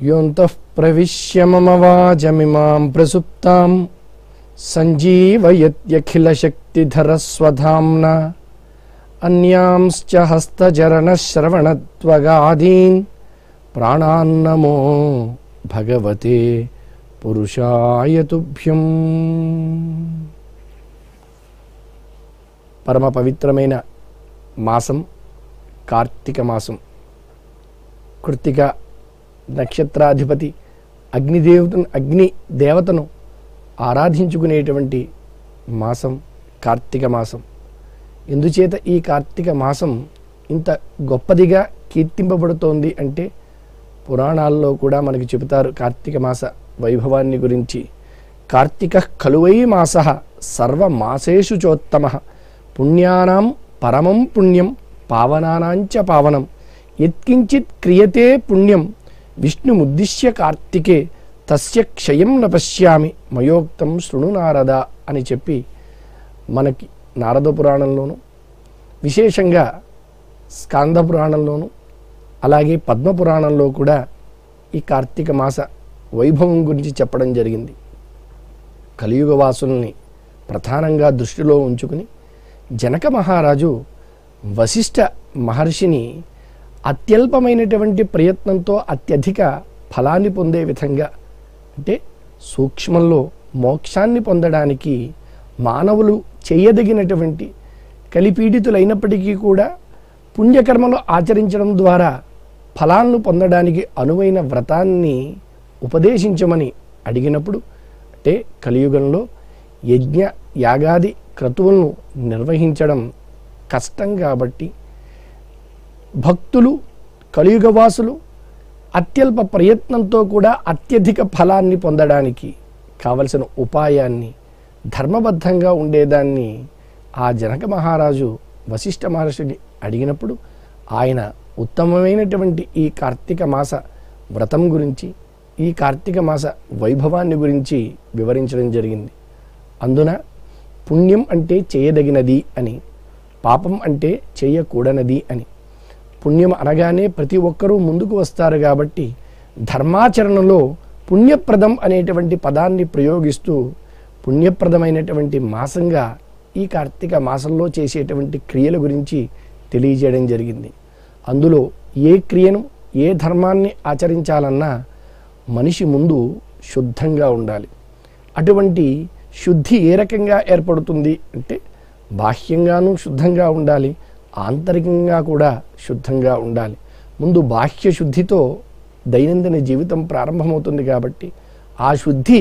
योऽन्तः प्रविश्य मम वाचमिमां प्रसुप्तां सञ्जीवयत्यखिलशक्तिधरस्वधाम्ना अन्यांश्च हस्तचरणश्रवणत्वगादीन् प्राणान्नमो भगवते पुरुषाय तुभ्यं। పరమ పవిత్రమైన మాసం కార్తీక మాసం. కృత్తిక నక్షత్రాధిపతి అగ్ని దేవతను ఆరాధించుకునేటువంటి మాసం కార్తీక మాసం. ఎందుచేత ఈ కార్తీక మాసం ఇంత గొప్పదిగా కీర్తింపబడుతోంది అంటే పురాణాల్లో కూడా మనకి చెబుతారు కార్తీక మాస వైభవాన్ని గురించి. కార్తీక ఖలువై మాసః సర్వమాసేషు చోత్తమః పుణ్యానాం పరమం పుణ్యం పావనానాంచ పావనం యత్కించిత్ క్రియతే పుణ్యం విష్ణుముద్దిశ్య కార్తికే తస్య క్షయం న పశ్యామి మయోక్తం శృణు నారద అని చెప్పి మనకి నారద పురాణంలోను, విశేషంగా స్కాంద పురాణంలోను, అలాగే పద్మ పురాణంలో కూడా ఈ కార్తీక మాస వైభవం గురించి చెప్పడం జరిగింది. కలియుగ వాసుల్ని ప్రధానంగా దృష్టిలో ఉంచుకుని జనక మహారాజు వశిష్ఠ మహర్షిని అత్యల్పమైనటువంటి ప్రయత్నంతో అత్యధిక ఫలాన్ని పొందే విధంగా, అంటే సూక్ష్మంలో మోక్షాన్ని పొందడానికి మానవులు చేయదగినటువంటి కలిపీడితులైనప్పటికీ కూడా పుణ్యకర్మలు ఆచరించడం ద్వారా ఫలాలను పొందడానికి అనువైన వ్రతాన్ని ఉపదేశించమని అడిగినప్పుడు, అంటే కలియుగంలో యజ్ఞ యాగాది క్రతువులను నిర్వహించడం కష్టం కాబట్టి భక్తులు కలియుగవాసులు అత్యల్ప ప్రయత్నంతో కూడా అత్యధిక ఫలాన్ని పొందడానికి కావలసిన ఉపాయాన్ని ధర్మబద్ధంగా ఉండేదాన్ని ఆ జనక మహారాజు వశిష్ఠ మహర్షిని అడిగినప్పుడు ఆయన ఉత్తమమైనటువంటి ఈ కార్తీక మాస వ్రతం గురించి, ఈ కార్తీక మాస వైభవాన్ని గురించి వివరించడం జరిగింది. అందున పుణ్యం అంటే చేయదగినది అని, పాపం అంటే చేయకూడనది అని. పుణ్యం అనగానే ప్రతి ఒక్కరూ ముందుకు వస్తారు కాబట్టి ధర్మాచరణలో పుణ్యప్రదం అనేటువంటి పదాన్ని ప్రయోగిస్తూ పుణ్యప్రదమైనటువంటి మాసంగా ఈ కార్తీక మాసంలో చేసేటువంటి క్రియల గురించి తెలియజేయడం జరిగింది. అందులో ఏ క్రియను ఏ ధర్మాన్ని ఆచరించాలన్నా మనిషి ముందు శుద్ధంగా ఉండాలి. అటువంటి శుద్ధి ఏ రకంగా ఏర్పడుతుంది అంటే బాహ్యంగానూ శుద్ధంగా ఉండాలి, ఆంతరికంగా కూడా శుద్ధంగా ఉండాలి. ముందు బాహ్య శుద్ధితో దైనందిన జీవితం ప్రారంభమవుతుంది కాబట్టి ఆ శుద్ధి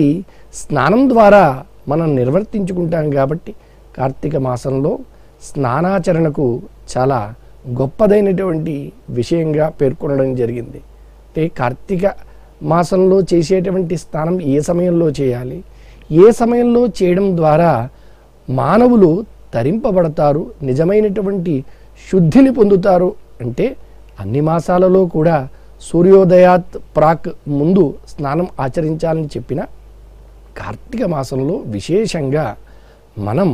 స్నానం ద్వారా మనం నిర్వర్తించుకుంటాం కాబట్టి కార్తీక మాసంలో స్నానాచరణకు చాలా గొప్పదైనటువంటి విషయంగా పేర్కొనడం జరిగింది. అంటే కార్తీక మాసంలో చేసేటువంటి స్నానం ఏ సమయంలో చేయాలి, ఏ సమయంలో చేయడం ద్వారా మానవులు తరింపబడతారు, నిజమైనటువంటి శుద్ధిని పొందుతారు అంటే అన్ని మాసాలలో కూడా సూర్యోదయాత్ ప్రాక్ ముందు స్నానం ఆచరించాలని చెప్పిన కార్తీక మాసంలో విశేషంగా మనం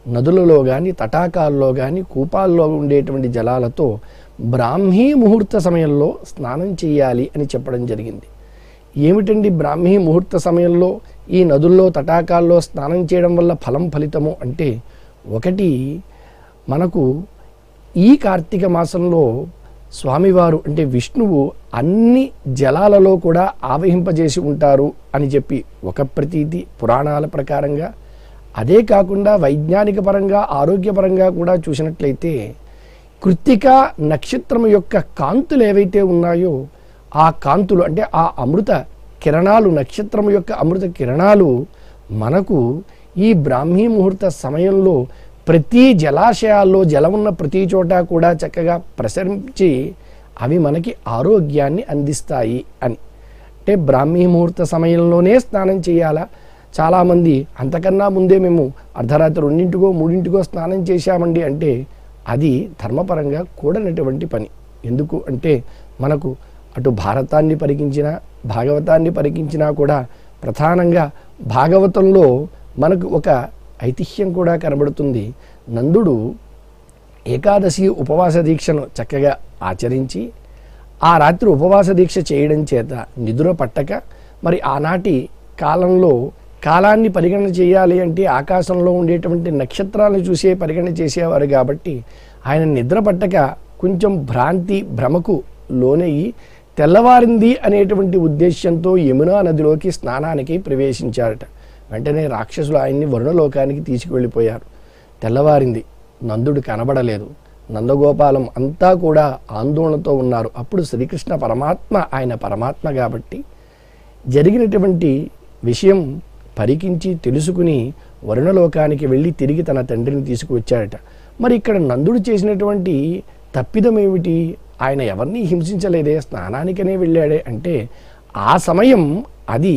నదులలో కానీ తటాకాల్లో కానీ కూపాల్లో ఉండేటువంటి జలాలతో బ్రాహ్మీ ముహూర్త సమయంలో స్నానం చేయాలి అని చెప్పడం జరిగింది. ఏమిటండి బ్రాహ్మీ ముహూర్త సమయంలో ఈ నదుల్లో తటాకాల్లో స్నానం చేయడం వల్ల ఫలితము అంటే, ఒకటి మనకు ఈ కార్తీక మాసంలో స్వామివారు అంటే విష్ణువు అన్ని జలాలలో కూడా ఆవహింపజేసి ఉంటారు అని చెప్పి ఒక ప్రతీతి పురాణాల ప్రకారంగా. అదే కాకుండా వైజ్ఞానిక పరంగా ఆరోగ్యపరంగా కూడా చూసినట్లయితే కృత్తిక నక్షత్రం యొక్క కాంతులు ఏవైతే ఉన్నాయో ఆ కాంతులు అంటే ఆ అమృత కిరణాలు, నక్షత్రం యొక్క అమృత కిరణాలు మనకు ఈ బ్రాహ్మీ ముహూర్త సమయంలో ప్రతి జలాశయాల్లో జలం ఉన్న ప్రతి చోట కూడా చక్కగా ప్రసరించి అవి మనకి ఆరోగ్యాన్ని అందిస్తాయి అని. అంటే బ్రాహ్మీ ముహూర్త సమయంలోనే స్నానం చేయాలా? చాలామంది అంతకన్నా ముందే మేము అర్ధరాత్రి 2 3 స్నానం చేశామండి అంటే అది ధర్మపరంగా కూడనటువంటి పని. ఎందుకు అంటే మనకు అటు భారతాన్ని పరికించినా భాగవతాన్ని పరికించినా కూడా ప్రధానంగా భాగవతంలో మనకు ఒక ఐతిహ్యం కూడా కనబడుతుంది. నందుడు ఏకాదశి ఉపవాస దీక్షను చక్కగా ఆచరించి ఆ రాత్రి ఉపవాస దీక్ష చేయడం చేత నిద్ర పట్టక, మరి ఆనాటి కాలంలో కాలాన్ని పరిగణన చేయాలి అంటే ఆకాశంలో ఉండేటువంటి నక్షత్రాలను చూసే పరిగణన చేసేవారు కాబట్టి ఆయన నిద్ర పట్టక కొంచెం భ్రమకు లోనయ్యి తెల్లవారింది అనేటువంటి ఉద్దేశ్యంతో యమునా నదిలోకి స్నానానికి ప్రవేశించారట. వెంటనే రాక్షసులు ఆయన్ని వరుణలోకానికి తీసుకువెళ్ళిపోయారు. తెల్లవారింది, నందుడు కనబడలేదు. నందగోపాలం అంతా కూడా ఆందోళనతో ఉన్నారు. అప్పుడు శ్రీకృష్ణ పరమాత్మ, ఆయన పరమాత్మ కాబట్టి జరిగినటువంటి విషయం పరికించి తెలుసుకుని వరుణలోకానికి వెళ్ళి తిరిగి తన తండ్రిని తీసుకువచ్చాడట. మరి ఇక్కడ నందుడు చేసినటువంటి తప్పిదం ఏమిటి? ఆయన ఎవరిని హింసించలేదే, స్నానానికనే వెళ్ళాడే అంటే ఆ సమయం అది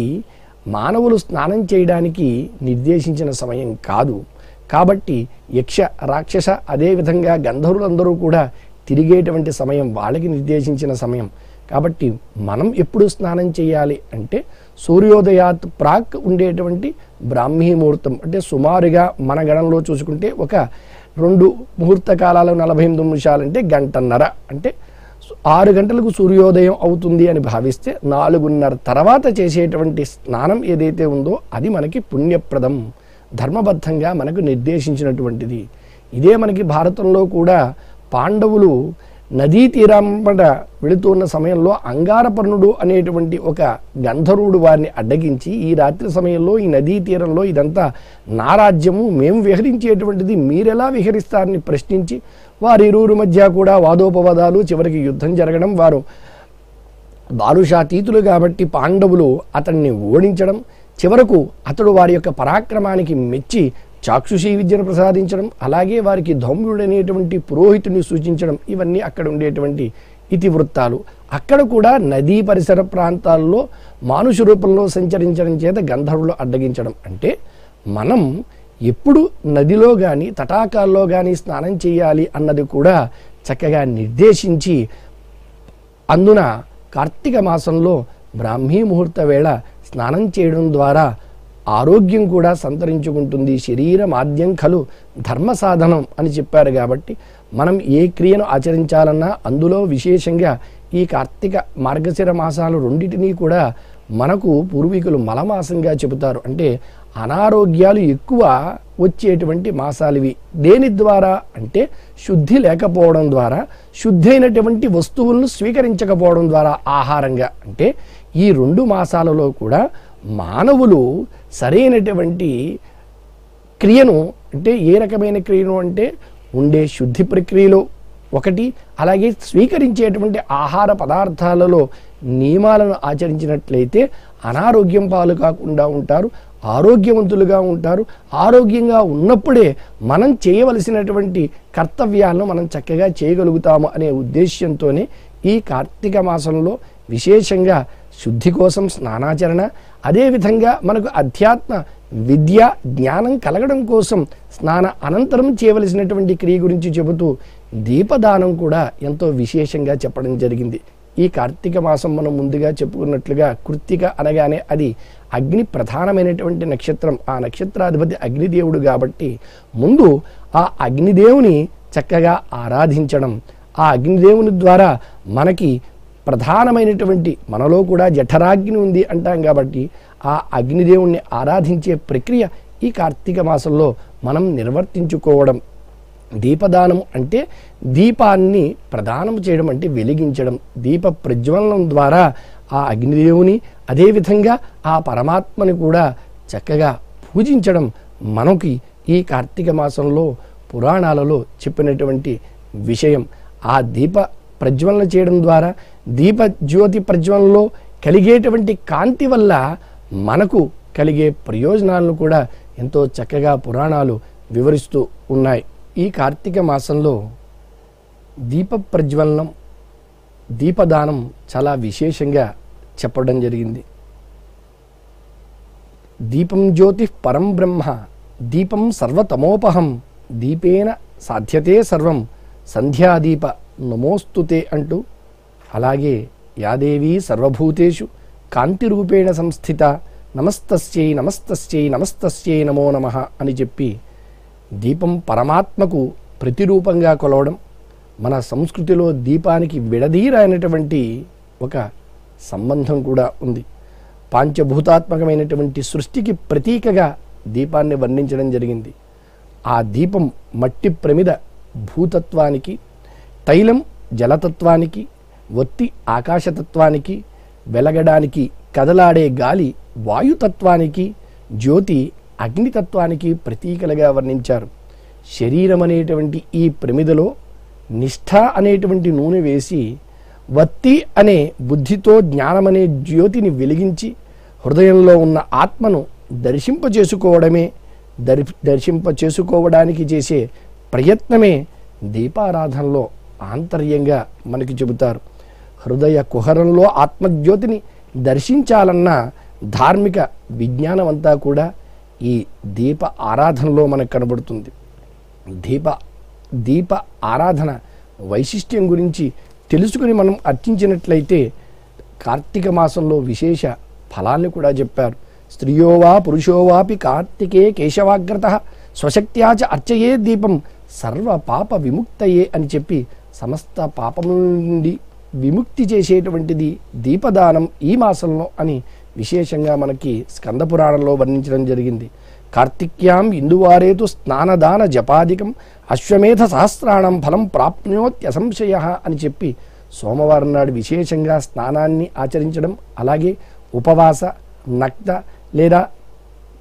మానవులు స్నానం చేయడానికి నిర్దేశించిన సమయం కాదు. కాబట్టి యక్ష, రాక్షస, అదేవిధంగా గంధర్వులందరూ కూడా తిరిగేటువంటి సమయం వాళ్ళకి నిర్దేశించిన సమయం. కాబట్టి మనం ఎప్పుడు స్నానం చేయాలి అంటే సూర్యోదయాత్ ప్రాక్ ఉండేటువంటి బ్రాహ్మీ ముహూర్తం, అంటే సుమారుగా మన గణంలో చూసుకుంటే ఒక 2 ముహూర్త కాలాలు 48 నిమిషాలు అంటే గంటన్నర, అంటే 6 గంటలకు సూర్యోదయం అవుతుంది అని భావిస్తే 4:30 తర్వాత చేసేటువంటి స్నానం ఏదైతే ఉందో అది మనకి పుణ్యప్రదం, ధర్మబద్ధంగా మనకు నిర్దేశించినటువంటిది. ఇదే మనకి భారతంలో కూడా పాండవులు నదీ తీరంబడ వెళుతున్న సమయంలో అంగారపర్ణుడు అనేటువంటి ఒక గంధర్వుడు వారిని అడ్డగించి, ఈ రాత్రి సమయంలో ఈ నదీ తీరంలో ఇదంతా నా రాజ్యము, మేము విహరించేటువంటిది, మీరెలా విహరిస్తారని ప్రశ్నించి వారిరువురి మధ్య కూడా వాదోపవాదాలు, చివరికి యుద్ధం జరగడం, వారు బాలుషాతీతులు కాబట్టి పాండవులు అతన్ని ఓడించడం, చివరకు అతడు వారి యొక్క పరాక్రమానికి మెచ్చి చాక్షుషీ విద్యను ప్రసాదించడం, అలాగే వారికి ధౌమ్యుడు అనేటువంటి పురోహితుడిని సూచించడం, ఇవన్నీ అక్కడ ఉండేటువంటి ఇతివృత్తాలు. అక్కడ కూడా నదీ పరిసర ప్రాంతాల్లో మానుష రూపంలో సంచరించడం చేత గంధర్వులు అడ్డగించడం. అంటే మనం ఎప్పుడు నదిలో కానీ తటాకాల్లో కానీ స్నానం చేయాలి అన్నది కూడా చక్కగా నిర్దేశించి, అందున కార్తీక మాసంలో బ్రాహ్మీ ముహూర్త వేళ స్నానం చేయడం ద్వారా ఆరోగ్యం కూడా సంతరించుకుంటుంది. శరీరమాద్యం ఖలు ధర్మ సాధనం అని చెప్పారు కాబట్టి మనం ఏ క్రియను ఆచరించాలన్నా అందులో విశేషంగా ఈ కార్తీక మార్గశిర మాసాలు రెండింటినీ కూడా మనకు పూర్వీకులు మలమాసంగా చెబుతారు. అంటే అనారోగ్యాలు ఎక్కువ వచ్చేటువంటి మాసాలు ఇవి. దేని ద్వారా అంటే శుద్ధి లేకపోవడం ద్వారా, శుద్ధి అయినటువంటి వస్తువులను స్వీకరించకపోవడం ద్వారా ఆహారంగా. అంటే ఈ 2 మాసాలలో కూడా మానవులు సరైనటువంటి క్రియను, అంటే ఏ రకమైన క్రియను అంటే ఉండే శుద్ధి ప్రక్రియలో ఒకటి, అలాగే స్వీకరించేటువంటి ఆహార పదార్థాలలో నియమాలను ఆచరించినట్లయితే అనారోగ్యం పాలు కాకుండా ఉంటారు, ఆరోగ్యవంతులుగా ఉంటారు. ఆరోగ్యంగా ఉన్నప్పుడే మనం చేయవలసినటువంటి కర్తవ్యాలను మనం చక్కగా చేయగలుగుతాము అనే ఉద్దేశ్యంతోనే ఈ కార్తీక మాసంలో విశేషంగా శుద్ధి కోసం స్నానాచరణ, అదేవిధంగా మనకు అధ్యాత్మ విద్య జ్ఞానం కలగడం కోసం స్నాన అనంతరం చేయవలసినటువంటి క్రియ గురించి చెబుతూ దీపదానం కూడా ఎంతో విశేషంగా చెప్పడం జరిగింది. ఈ కార్తీక మాసం మనం ముందుగా చెప్పుకున్నట్లుగా కృత్తిక అనగానే అది అగ్ని ప్రధానమైనటువంటి నక్షత్రం. ఆ నక్షత్రాధిపతి అగ్నిదేవుడు కాబట్టి ముందు ఆ అగ్నిదేవుని చక్కగా ఆరాధించడం, ఆ అగ్నిదేవుని ద్వారా మనకి ప్రధానమైనటువంటి, మనలో కూడా జఠరాగ్ని ఉంది అంటాం కాబట్టి ఆ అగ్నిదేవుణ్ణి ఆరాధించే ప్రక్రియ ఈ కార్తీక మాసంలో మనం నిర్వర్తించుకోవడం. దీపదానం అంటే దీపాన్ని ప్రదానం చేయడం, అంటే వెలిగించడం. దీప ప్రజ్వలనం ద్వారా ఆ అగ్నిదేవుని, అదేవిధంగా ఆ పరమాత్మని కూడా చక్కగా పూజించడం మనకి ఈ కార్తీక మాసంలో పురాణాలలో చెప్పినటువంటి విషయం. ఆ దీప ప్రజ్వలన చేయడం ద్వారా, దీప జ్యోతి ప్రజ్వలనలో కలిగేటువంటి కాంతి వల్ల మనకు కలిగే ప్రయోజనాలను కూడా ఎంతో చక్కగా పురాణాలు వివరిస్తూ ఉన్నాయి. ఈ కార్తీక మాసంలో దీప ప్రజ్వలనం, దీపదానం చాలా విశేషంగా చెప్పడం జరిగింది. దీపం జ్యోతి పరం బ్రహ్మ, దీపం సర్వతమోపహం, దీపేన సాధ్యతే సర్వం, సంధ్యాదీప నమోస్తుతే అంటూ, అలాగే యాదేవీ సర్వభూతేషు కాంతిరూపేణ సంస్థిత, నమస్తస్యై నమస్తస్యై నమస్తస్యై నమో నమః అని చెప్పి దీపం పరమాత్మకు ప్రతిరూపంగా కొలవడం, మన సంస్కృతిలో దీపానికి విడదీరైనటువంటి ఒక సంబంధం కూడా ఉంది. పంచభూతాత్మకమైనటువంటి సృష్టికి ప్రతీకగా దీపాన్ని వర్ణించడం జరిగింది. ఆ దీపం మట్టి ప్రమిద భూతత్వానికి, తైలం జలతత్వానికి, ఒత్తి ఆకాశతత్వానికి, వెలగడానికి కదలాడే గాలి వాయుతత్వానికి, జ్యోతి అగ్నితత్వానికి ప్రతీకలుగా వర్ణించారు. శరీరం అనేటువంటి ఈ ప్రమిదలో నిష్ఠ అనేటువంటి నూనె వేసి, వత్తి అనే బుద్ధితో జ్ఞానమనే జ్యోతిని వెలిగించి హృదయంలో ఉన్న ఆత్మను దర్శింపచేసుకోవడానికి చేసే ప్రయత్నమే దీపారాధనలో ఆంతర్యంగా మనకి చెబుతారు. హృదయ కుహరంలో ఆత్మజ్యోతిని దర్శించాలన్న ధార్మిక విజ్ఞానం అంతా కూడా ఈ దీప ఆరాధనలో మనకు కనబడుతుంది. దీప ఆరాధన వైశిష్ట్యం గురించి తెలుసుకుని మనం అర్చించినట్లయితే కార్తీక మాసంలో విశేష ఫలాన్ని కూడా చెప్పారు. స్త్రియో వా పురుషో వాపి కార్తికే కేశవాగ్రత స్వశక్త్యాచ అర్చయే దీపం సర్వ పాప విముక్తయే అని చెప్పి సమస్త పాపముల నుండి విముక్తి చేసేటువంటిది దీపదానం ఈ మాసంలో అని విశేషంగా మనకి స్కంద పురాణంలో వర్ణించడం జరిగింది. కార్తిక్యాం ఇందువారేతు స్నానదాన జపాదికం అశ్వమేధ సహస్రాణం ఫలం ప్రాప్నోత్యసంశయ అని చెప్పి సోమవారం నాడు విశేషంగా స్నానాన్ని ఆచరించడం, అలాగే ఉపవాస నక్త లేదా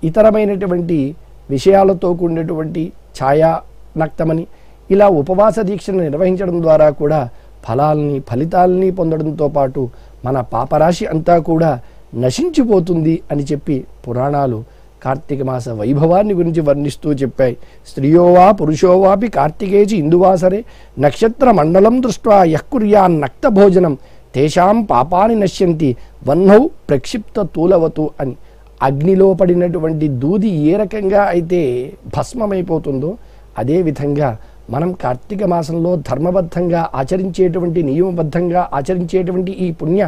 ఇతరమైనటువంటి విషయాలతో కూడినటువంటి ఛాయా నక్తమని ఇలా ఉపవాస దీక్షను నిర్వహించడం ద్వారా కూడా ఫలితాలని పొందడంతో పాటు మన పాపరాశి అంతా కూడా నశించిపోతుంది అని చెప్పి పురాణాలు కార్తీక మాస వైభవాన్ని గురించి వర్ణిస్తూ చెప్పాయి. స్త్రియో వా పురుషో వాపి కార్తికేచి ఇందువాసరే నక్షత్ర మండలం దృష్ట్వా యఃకుర్యాన్నక్త భోజనం తేషాం పాపాని నశ్యంతి వహ్నౌ ప్రక్షిప్త తూలవతు అని. అగ్నిలో పడినటువంటి దూది ఏ రకంగా అయితే భస్మమైపోతుందో అదేవిధంగా మనం కార్తీక మాసంలో ధర్మబద్ధంగా ఆచరించేటువంటి నియమబద్ధంగా ఆచరించేటువంటి ఈ పుణ్య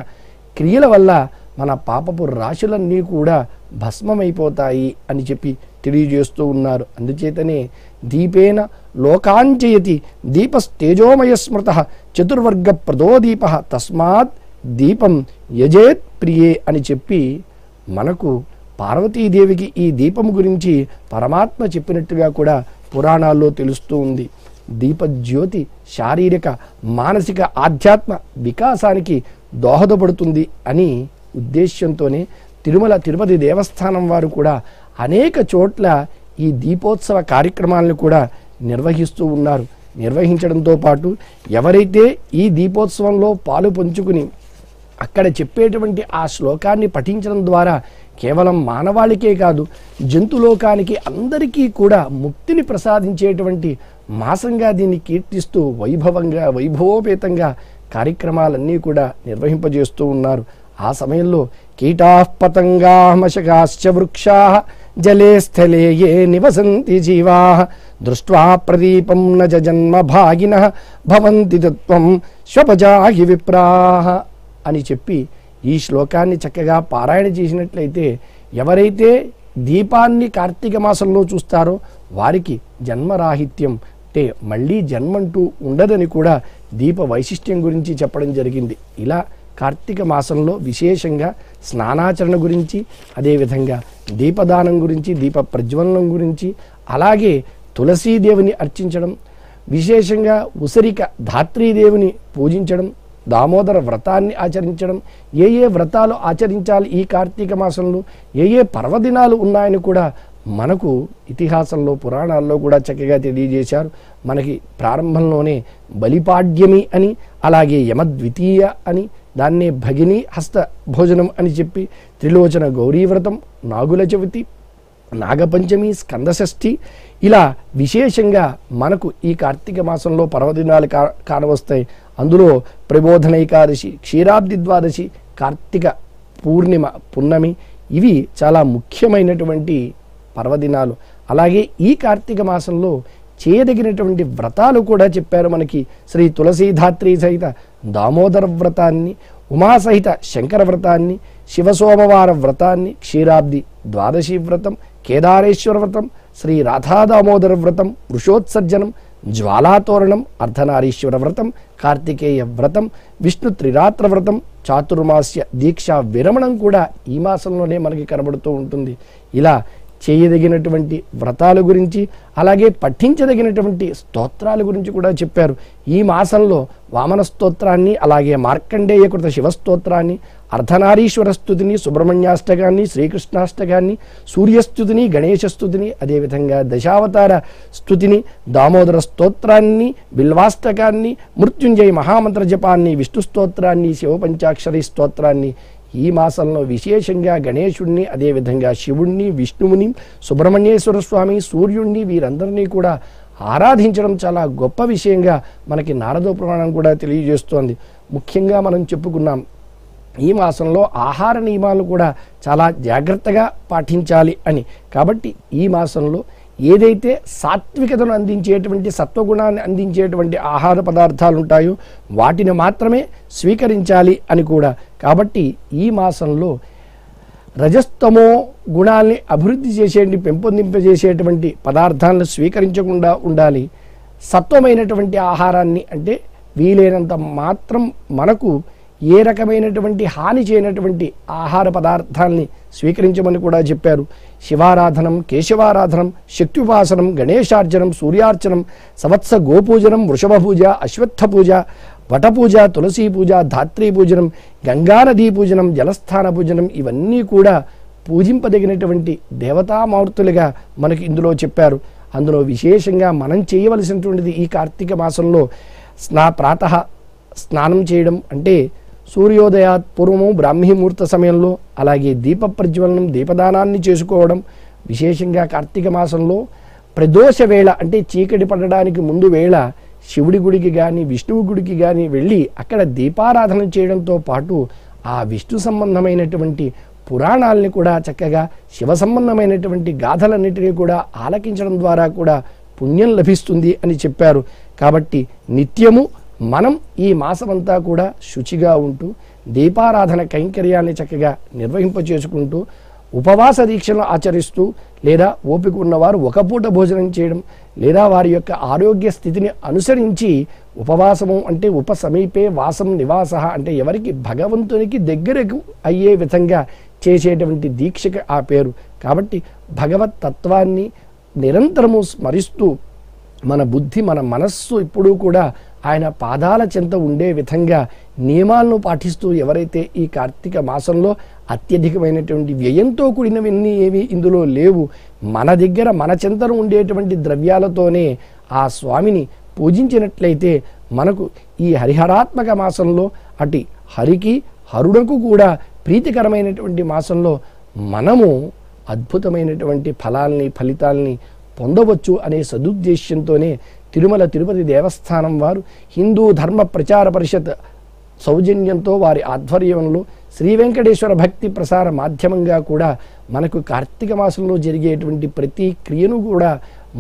క్రియల వల్ల మన పాపపు రాశులన్నీ కూడా భస్మమైపోతాయి అని చెప్పి తెలియజేస్తూ ఉన్నారు. అందుచేతనే దీపేన లోకాంచయతి దీపస్తేజోమయ స్మృత చతుర్వర్గ ప్రదో దీప తస్మాత్ దీపం యజేత్ ప్రియే అని చెప్పి మనకు పార్వతీదేవికి ఈ దీపం గురించి పరమాత్మ చెప్పినట్టుగా కూడా పురాణాల్లో తెలుస్తూ ఉంది. దీపజ్యోతి శారీరక మానసిక ఆధ్యాత్మ వికాసానికి దోహదపడుతుంది అని ఉద్దేశ్యంతోనే తిరుపతి దేవస్థానం వారు కూడా అనేక చోట్ల ఈ దీపోత్సవ కార్యక్రమాలను కూడా నిర్వహిస్తూ ఉన్నారు. నిర్వహించడంతో పాటు ఎవరైతే ఈ దీపోత్సవంలో పాలు పంచుకుని అక్కడ చెప్పేటువంటి ఆ శ్లోకాన్ని పఠించడం ద్వారా కేవలం మానవాళికే కాదు జంతులోకానికి అందరికీ కూడా ముక్తిని ప్రసాదించేటువంటి మాసంగా దీన్ని కీర్తిస్తూ వైభవోపేతంగా కార్యక్రమాలన్నీ కూడా నిర్వహింపజేస్తూ ఉన్నారు. ఆ సమయంలో కీటాః పతంగాః మశకాశ్చ వృక్షాః జలే స్థలే ఏ నివసంతి జీవాః దృష్ట్వా ప్రదీపం న జన్మ భాగినః భవంతి తత్వం శ్వపజాహి విప్రాః అని చెప్పి ఈ శ్లోకాన్ని చక్కగా పారాయణ చేసినట్లయితే ఎవరైతే దీపాన్ని కార్తీక మాసంలో చూస్తారో వారికి జన్మరాహిత్యం అంటే మళ్ళీ జన్మంటూ ఉండదని కూడా దీప వైశిష్ట్యం గురించి చెప్పడం జరిగింది. ఇలా కార్తీక మాసంలో విశేషంగా స్నానాచరణ గురించి, అదేవిధంగా దీపదానం గురించి, దీప ప్రజ్వలనం గురించి, అలాగే తులసీదేవిని అర్చించడం, విశేషంగా ఉసిరిక ధాత్రీదేవిని పూజించడం, దామోదర వ్రతాన్ని ఆచరించడం, ఏ వ్రతాలు ఆచరించాలి ఈ కార్తీక మాసంలో, ఏ పర్వదినాలు ఉన్నాయని కూడా మనకు ఇతిహాసంలో పురాణాల్లో కూడా చక్కగా తెలియజేశారు. మనకి ప్రారంభంలోనే బలిపాడ్యమి అని, అలాగే యమద్వితీయ అని, దాన్నే భగిని హస్త భోజనం అని చెప్పి, త్రిలోచన గౌరీవ్రతం, నాగుల చవితి, నాగపంచమి, స్కందషష్ఠి ఇలా విశేషంగా మనకు ఈ కార్తీక మాసంలో పర్వదినాలు కానవస్తాయి. అందులో ప్రబోధన ఏకాదశి, క్షీరాబ్ది ద్వాదశి, కార్తీక పూర్ణిమ పున్నమి ఇవి చాలా ముఖ్యమైనటువంటి పర్వదినాలు. అలాగే ఈ కార్తీక మాసంలో చేయదగినటువంటి వ్రతాలు కూడా చెప్పారు మనకి. శ్రీ తులసీధాత్రి సహిత దామోదర వ్రతాన్ని, ఉమాసహిత శంకర వ్రతాన్ని, శివసోమవార వ్రతాన్ని, క్షీరాబ్ది ద్వాదశి వ్రతం, కేదారేశ్వర వ్రతం, శ్రీ రాధాదామోదర వ్రతం, వృషోత్సర్జనం, జ్వాలాతోరణం, అర్ధనారీశ్వర వ్రతం, కార్తికేయ వ్రతం, విష్ణు త్రిరాత్ర వ్రతం, చాతుర్మాస్య దీక్షా విరమణం కూడా ఈ మాసంలోనే మనకి కనబడుతూ ఉంటుంది. ఇలా చేయదగినటువంటి వ్రతాల గురించి అలాగే పఠించదగినటువంటి స్తోత్రాల గురించి కూడా చెప్పారు. ఈ మాసంలో వామన స్తోత్రాన్ని, అలాగే మార్కండేయకృత శివస్తోత్రాన్ని, అర్ధనారీశ్వర స్తుతిని, సుబ్రహ్మణ్యాష్టకాన్ని, శ్రీకృష్ణాష్టకాన్ని, సూర్యస్తుతిని, గణేశస్తుతిని, అదేవిధంగా దశావతార స్తుతిని, దామోదర స్తోత్రాన్ని, బిల్వాష్టకాన్ని, మృత్యుంజయ మహామంత్ర జపాన్ని, విష్ణు స్తోత్రాన్ని, శివపంచాక్షరి స్తోత్రాన్ని ఈ మాసంలో విశేషంగా గణేశుణ్ణి, అదేవిధంగా శివుణ్ణి, విష్ణువుని, సుబ్రహ్మణ్యేశ్వర స్వామి, సూర్యుణ్ణి వీరందరినీ కూడా ఆరాధించడం చాలా గొప్ప విషయంగా మనకి నారద పురాణం కూడా తెలియజేస్తోంది. ముఖ్యంగా మనం చెప్పుకున్నాం ఈ మాసంలో ఆహార నియమాలు కూడా చాలా జాగ్రత్తగా పాటించాలి అని. కాబట్టి ఈ మాసంలో ఏదైతే సాత్వికతను అందించేటువంటి, సత్వగుణాన్ని అందించేటువంటి ఆహార పదార్థాలు ఉంటాయో వాటిని మాత్రమే స్వీకరించాలి అని కూడా. కాబట్టి ఈ మాసంలో రజస్తమో గుణాల్ని అభివృద్ధి చేసేటి, పెంపొందింపజేసేటువంటి పదార్థాలను స్వీకరించకుండా ఉండాలి. సత్వమైనటువంటి ఆహారాన్ని, అంటే వీలైనంత మాత్రం మనకు ఏ రకమైనటువంటి హాని చేయనటువంటి ఆహార పదార్థాలని స్వీకరించమని కూడా చెప్పారు. శివారాధనం, కేశవారాధనం, శక్త్యుపాసనం, గణేశార్చనం, సూర్యార్చనం, సంవత్స గోపూజనం, వృషభ పూజ, అశ్వత్థ పూజ, వటపూజ, తులసీ పూజ, ధాత్రీ పూజనం, గంగానదీ పూజనం, జలస్థాన పూజనం, ఇవన్నీ కూడా పూజింపదగినటువంటి దేవతామూర్తులుగా మనకి ఇందులో చెప్పారు. అందులో విశేషంగా మనం చేయవలసినటువంటిది ఈ కార్తీక మాసంలో ప్రాతః స్నానం చేయడం, అంటే సూర్యోదయాత్ పూర్వము బ్రాహ్మీ ముహూర్త సమయంలో, అలాగే దీప ప్రజ్వలనం, దీపదానాన్ని చేసుకోవడం. విశేషంగా కార్తీక మాసంలో ప్రదోష వేళ, అంటే చీకటి పడడానికి ముందు వేళ శివుడి గుడికి కానీ విష్ణువు గుడికి కానీ వెళ్ళి అక్కడ దీపారాధన చేయడంతో పాటు ఆ విష్ణు సంబంధమైనటువంటి పురాణాలని కూడా చక్కగా, శివ సంబంధమైనటువంటి గాథలన్నిటినీ కూడా ఆలకించడం ద్వారా కూడా పుణ్యం లభిస్తుంది అని చెప్పారు. కాబట్టి నిత్యము మనం ఈ మాసమంతా కూడా శుచిగా ఉంటూ దీపారాధన కైంకర్యాన్ని చక్కగా నిర్వహింపచేసుకుంటూ ఉపవాస దీక్షను ఆచరిస్తూ, లేదా ఓపిక ఉన్నవారు ఒక పూట భోజనం చేయడం, లేదా వారి యొక్క ఆరోగ్య స్థితిని అనుసరించి ఉపవాసము అంటే ఉపసమీపే వాసం నివాస, అంటే ఎవరికి భగవంతునికి దగ్గరకు అయ్యే విధంగా చేసేటువంటి దీక్షకి ఆ పేరు. కాబట్టి భగవత్ తత్వాన్ని నిరంతరము స్మరిస్తూ మన బుద్ధి, మన మనస్సు ఎప్పుడూ కూడా ఆయన పాదాల చెంత ఉండే విధంగా నియమాలను పాటిస్తూ ఎవరైతే ఈ కార్తీక మాసంలో అత్యధికమైనటువంటి వ్యయంతో కూడినవన్నీ ఏవి ఇందులో లేవు, మన దగ్గర మన చెంతను ఉండేటువంటి ద్రవ్యాలతోనే ఆ స్వామిని పూజించినట్లయితే మనకు ఈ హరిహరాత్మక మాసంలో అటు హరికి హరుడకు కూడా ప్రీతికరమైనటువంటి మాసంలో మనము అద్భుతమైనటువంటి ఫలితాల్ని పొందవచ్చు అనే సదుద్దేశ్యంతోనే తిరుమల తిరుపతి దేవస్థానం వారు హిందూ ధర్మ ప్రచార పరిషత్ సౌజన్యంతో వారి ఆధ్వర్యంలో శ్రీ వెంకటేశ్వర భక్తి ప్రసార మాధ్యమంగా కూడా మనకు కార్తీక మాసంలో జరిగేటువంటి ప్రతి క్రియను కూడా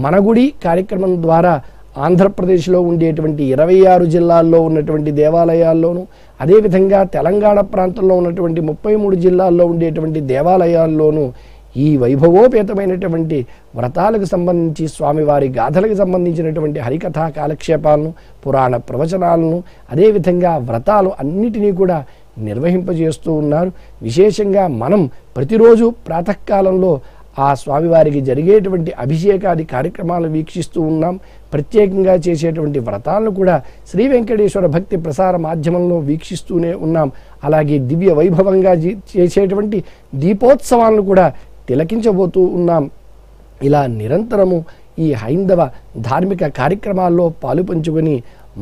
మన గుడి కార్యక్రమం ద్వారా ఆంధ్రప్రదేశ్లో ఉండేటువంటి 26 జిల్లాల్లో ఉన్నటువంటి దేవాలయాల్లోనూ, అదేవిధంగా తెలంగాణ ప్రాంతంలో ఉన్నటువంటి 33 జిల్లాల్లో ఉండేటువంటి దేవాలయాల్లోనూ ఈ వైభవోపేతమైనటువంటి వ్రతాలకు సంబంధించి, స్వామివారి గాథలకు సంబంధించినటువంటి హరికథా కాలక్షేపాలను, పురాణ ప్రవచనాలను, అదేవిధంగా వ్రతాలు అన్నిటినీ కూడా నిర్వహింపజేస్తూ ఉన్నారు. విశేషంగా మనం ప్రతిరోజు ప్రాతకాలంలో ఆ స్వామివారికి జరిగేటువంటి అభిషేకాది కార్యక్రమాలను వీక్షిస్తూ ఉన్నాం. ప్రత్యేకంగా చేసేటువంటి వ్రతాలను కూడా శ్రీ వెంకటేశ్వర భక్తి ప్రసార మాధ్యమంలో వీక్షిస్తూనే ఉన్నాం. అలాగే దివ్య వైభవంగా చేసేటువంటి దీపోత్సవాలను కూడా తిలకించబోతూ ఉన్నాం. ఇలా నిరంతరము ఈ హైందవ ధార్మిక కార్యక్రమాల్లో పాలు పంచుకొని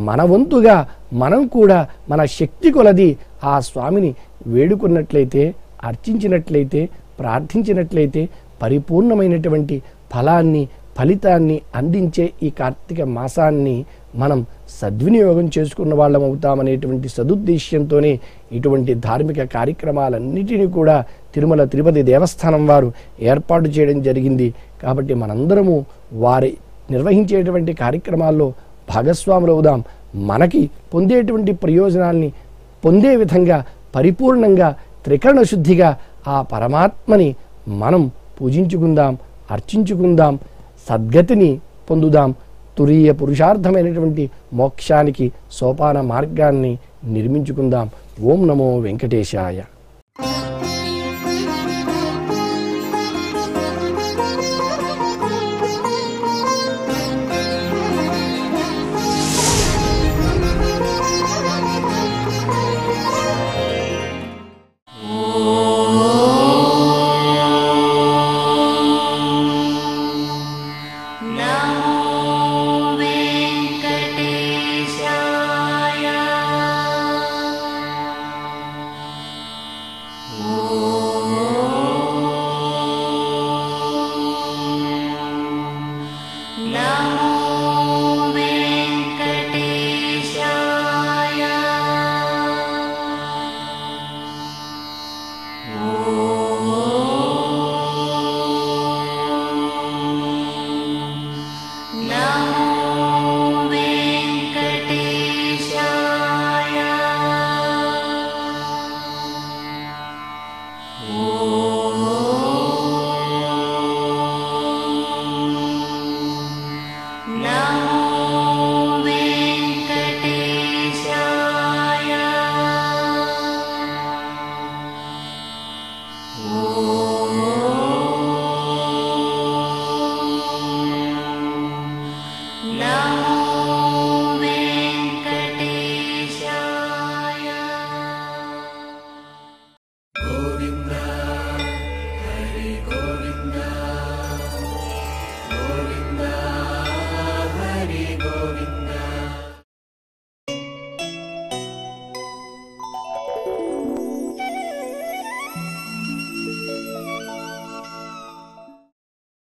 మన వంతుగా మనం కూడా మన శక్తి కొలది ఆ స్వామిని వేడుకున్నట్లయితే, అర్చించినట్లయితే, ప్రార్థించినట్లయితే పరిపూర్ణమైనటువంటి ఫలితాన్ని అందించే ఈ కార్తీక మాసాన్ని మనం సద్వినియోగం చేసుకున్న వాళ్ళం అవుతామనేటువంటి సదుద్దేశ్యంతోనే ఇటువంటి ధార్మిక కార్యక్రమాలన్నిటినీ కూడా తిరుమల తిరుపతి దేవస్థానం వారు ఏర్పాటు చేయడం జరిగింది. కాబట్టి మనందరము వారి నిర్వహించేటువంటి కార్యక్రమాల్లో భాగస్వాములు అవుదాం. మనకి పొందేటువంటి ప్రయోజనాల్ని పొందే విధంగా పరిపూర్ణంగా త్రికరణ శుద్ధిగా ఆ పరమాత్మని మనం పూజించుకుందాం, అర్చించుకుందాం, సద్గతిని పొందుదాం. తురీయ పురుషార్థమైనటువంటి మోక్షానికి సోపాన మార్గాన్ని నిర్మించుకుందాం. ఓం నమో వెంకటేశాయ.